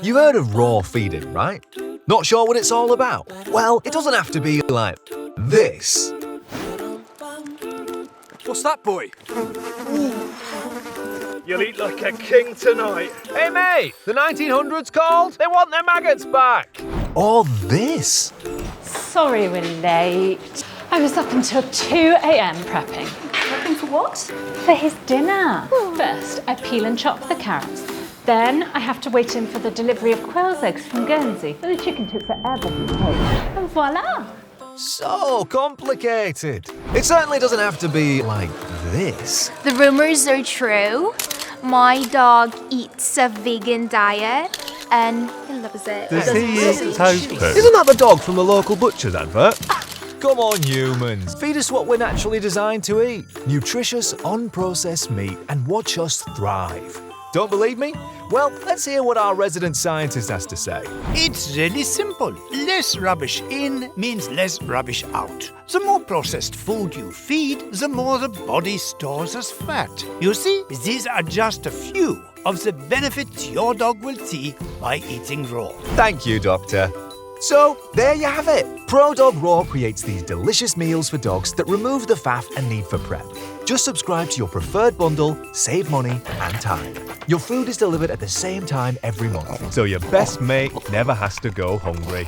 You've heard of raw feeding, right? Not sure what it's all about? Well, it doesn't have to be like this. What's that, boy? You'll eat like a king tonight. Hey mate, the 1900s called. They want their maggots back. Or this. Sorry we're late. I was up until 2 a.m. prepping. Prepping for what? For his dinner. First, I peel and chop the carrots. Then I have to wait in for the delivery of quail's eggs from Guernsey. The chicken took forever to take. And voila! So complicated. It certainly doesn't have to be like this. The rumors are true. My dog eats a vegan diet and he loves it. Does he eat tofu? Isn't that the dog from the local butcher's advert? Come on, humans. Feed us what we're naturally designed to eat. Nutritious, unprocessed meat, and watch us thrive. Don't believe me? Well, let's hear what our resident scientist has to say. It's really simple. Less rubbish in means less rubbish out. The more processed food you feed, the more the body stores as fat. You see, these are just a few of the benefits your dog will see by eating raw. Thank you, Doctor. So, there you have it. ProDog Raw creates these delicious meals for dogs that remove the faff and need for prep. Just subscribe to your preferred bundle, save money and time. Your food is delivered at the same time every month. So your best mate never has to go hungry.